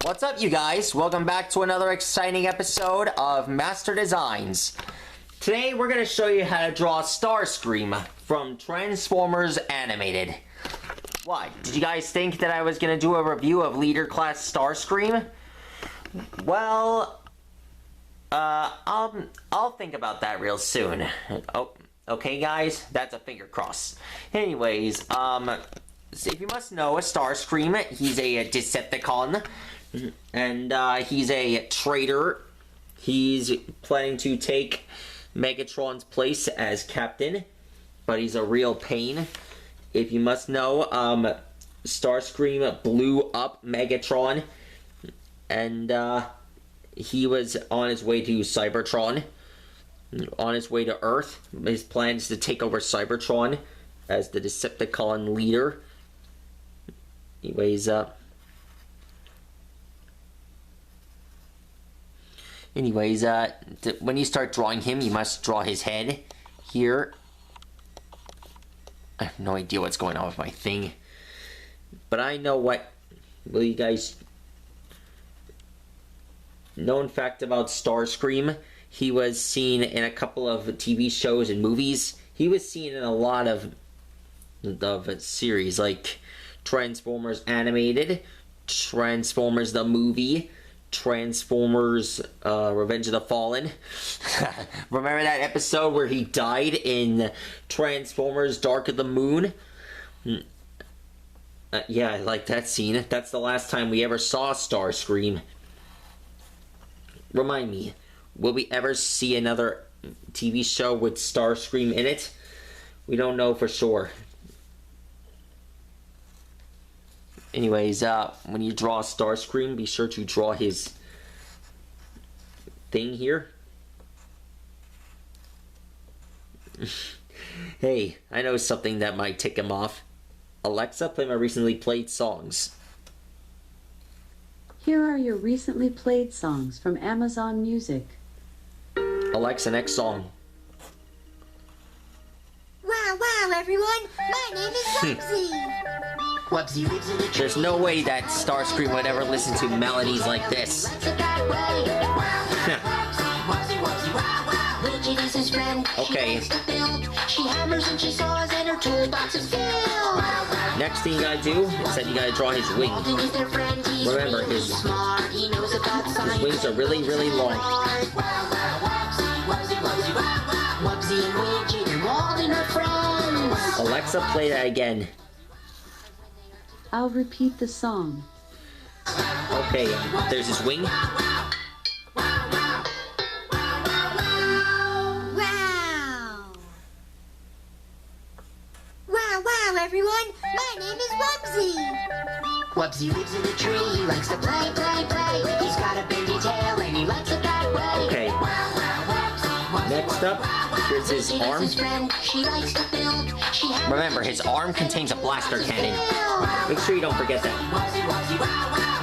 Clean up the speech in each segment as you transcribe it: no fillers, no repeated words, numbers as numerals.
What's up, you guys? Welcome back to another exciting episode of Master Designs. Today, we're going to show you how to draw Starscream from Transformers Animated. Why? Did you guys think that I was going to do a review of Leader Class Starscream? Well, I'll think about that real soon. Oh, okay, guys? That's a finger cross. Anyways, so if you must know, Starscream, he's a Decepticon. And he's a traitor. He's planning to take Megatron's place as captain, but he's a real pain. If you must know, Starscream blew up Megatron, and he was on his way to Cybertron, on his way to Earth. His plan is to take over Cybertron as the Decepticon leader. Anyways, when you start drawing him, you must draw his head here. I have no idea what's going on with my thing. But I know what... Will you guys... Known fact about Starscream, he was seen in a couple of TV shows and movies. He was seen in a lot of series, like Transformers Animated, Transformers the Movie, Transformers Revenge of the Fallen. Remember that episode where he died in Transformers Dark of the Moon? Yeah, I like that scene. That's the last time we ever saw Starscream. Remind me, will we ever see another TV show with Starscream in it? We don't know for sure. Anyways, when you draw Starscream, be sure to draw his thing here. Hey, I know something that might tick him off. Alexa, play my recently played songs. Here are your recently played songs from Amazon Music. Alexa, next song. Wow, everyone! My name is Wubsy! Wubsy lives in the tree. There's no way that Starscream would ever listen to melodies like this. Okay. She hammers and she saws and her toolbox is filled. Next thing you gotta do is that you gotta draw his wing. Remember, his wings are really, really long. Alexa, play that again. I'll repeat the song. Okay, there's his wing. Wow, everyone! My name is Wubsy! Wubsy lives in the tree, he likes to play. He's got a bendy tail and he likes it that way. Okay. Next up, here's his arm. Remember, his arm contains a blaster cannon. Make sure you don't forget that.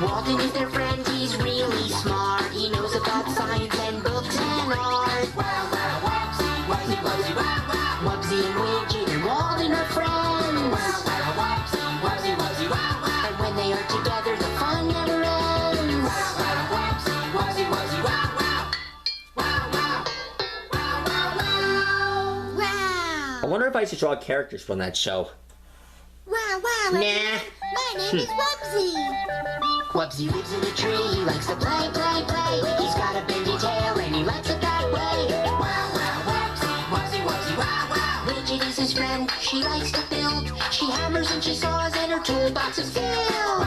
Walden is their friend, he's really smart. He knows about science and books and art. Wubsy and Widget and Walden are friends. And when they are together, the fun never ends. I wonder if I should draw characters from that show. Wow, nah. My name is Wubsy. Wubsy lives in a tree, he likes to play. He's got a bendy tail and he likes it that way. Widget is his friend, she likes to build. She hammers and she saws and her toolbox is filled.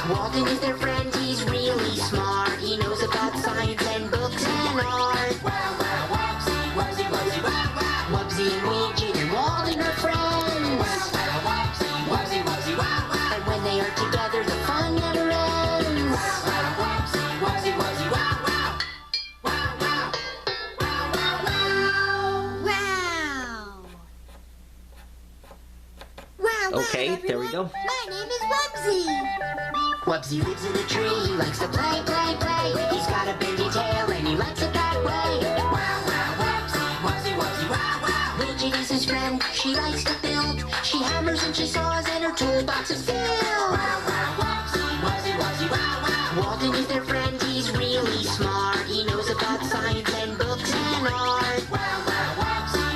Walden is their friend, he's really smart. He knows about science and books and art. Wubsy and Widget and Walden are friends. And when they are together, the fun never ends. Wow, Okay, everyone. there we go. My name is Wubsy. Wubsy lives in a tree, he likes to play. He's got a bendy tail and he likes it that way. Widget is his friend, she likes to build. She hammers and she saws and her toolbox is filled. Walden is their friend, he's really smart. He knows about science and books and art.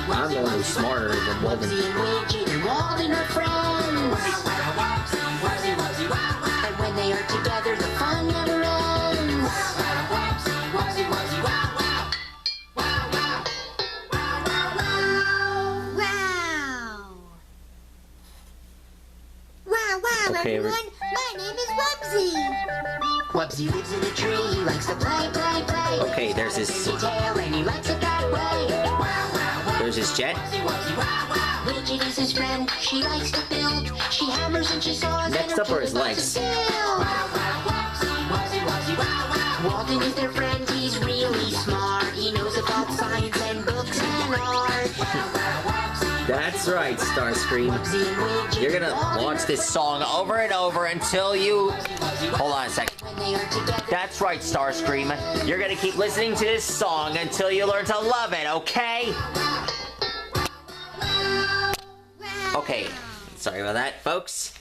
I'm the one who's smarter than Walden. Wubsy and Widget and Walden are friends. And when they are together, the fun never ends. Wow, Okay, everyone. My name is Wubsy. Wubsy lives in a tree. He likes to play. Okay, there's his... He's got a tail and he likes it that way. There's his jet. Widget is his friend. She likes to build. She hammers and she saws. Next up are his legs. Walden is their friend. He's really smart. He knows about science and books and art. That's right, Starscream. You're gonna launch this song over and over until you... Hold on a second. That's right, Starscream. You're gonna keep listening to this song until you learn to love it, okay? Okay, sorry about that, folks.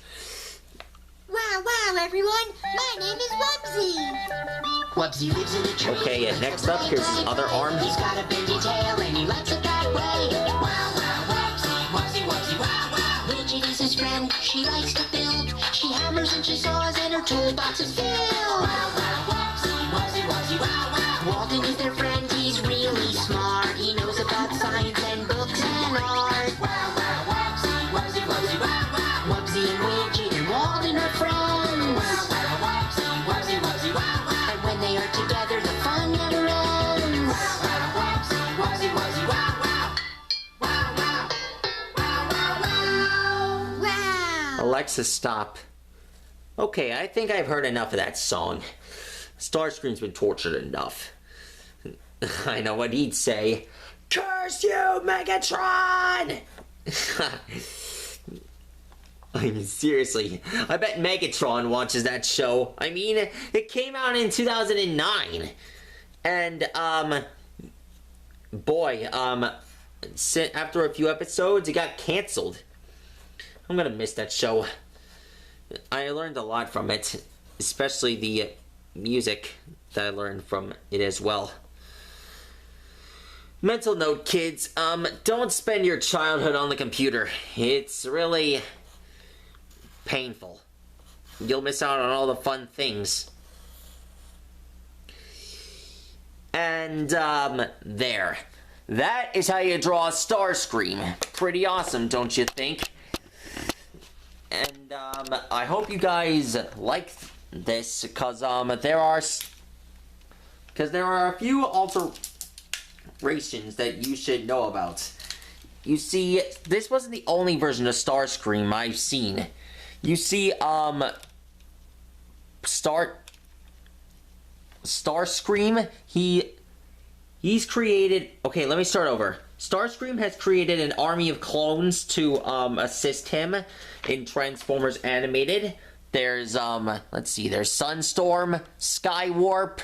Wow, everyone. My name is Wubsy. Wubsy lives in a tree. Okay, and next up, here's his other arm. He's got a bendy tail and he likes it that way. Widget is his friend. She likes to build. She hammers and she saws and her toolbox is filled. Walden is their friend. He's really smart. He knows about science and books and art. Wubsy and Widget and Walden are friends. And when they are together, the fun never ends. Alexa, stop. Okay, I think I've heard enough of that song. Starscream's been tortured enough. I know what he'd say. Curse you, Megatron! I mean, seriously, I bet Megatron watches that show. I mean, it came out in 2009. And, boy, after a few episodes, it got canceled. I'm gonna miss that show. I learned a lot from it, especially the music that I learned from it as well. Mental note, kids, don't spend your childhood on the computer. It's really painful. You'll miss out on all the fun things. And, there. That is how you draw a Starscream. Pretty awesome, don't you think? And, I hope you guys like this, because, there are a few alterations that you should know about. You see, this wasn't the only version of Starscream I've seen. You see, Starscream, he's created... Okay, let me start over. Starscream has created an army of clones to, assist him in Transformers Animated. There's, let's see, there's Sunstorm, Skywarp,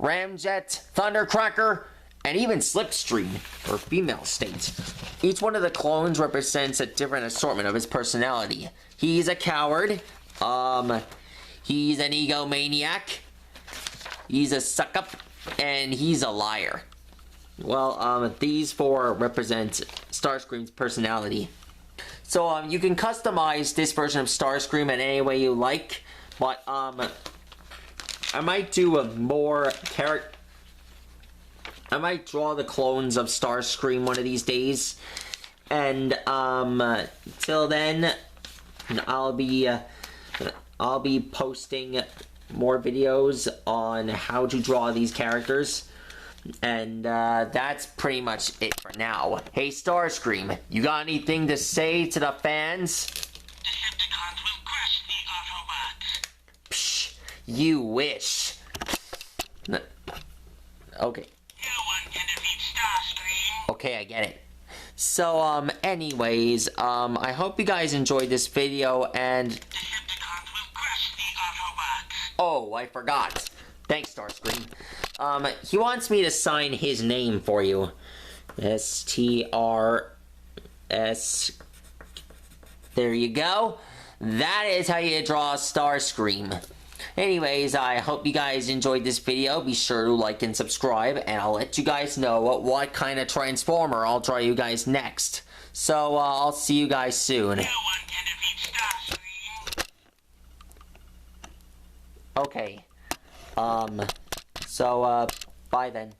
Ramjet, Thundercracker, and even Slipstream, or female state. Each one of the clones represents a different assortment of his personality. He's a coward, he's an egomaniac, he's a suck-up, and he's a liar. Well, these four represent Starscream's personality. So, you can customize this version of Starscream in any way you like, but, I might do I might draw the clones of Starscream one of these days, and, till then, I'll be posting more videos on how to draw these characters. And, that's pretty much it for now. Hey, Starscream, you got anything to say to the fans? Decepticons will crush the Autobots. Psh, you wish. Okay. No one can defeat Starscream. Okay, I get it. So, anyways, I hope you guys enjoyed this video, and... Decepticons will crush the Autobots. Oh, I forgot. Thanks, Starscream. He wants me to sign his name for you. S-T-R-S... There you go. That is how you draw a Starscream. Anyways, I hope you guys enjoyed this video. Be sure to like and subscribe, and I'll let you guys know what kind of Transformer I'll draw you guys next. So, I'll see you guys soon. No one can defeat Starscream. Okay. Bye then.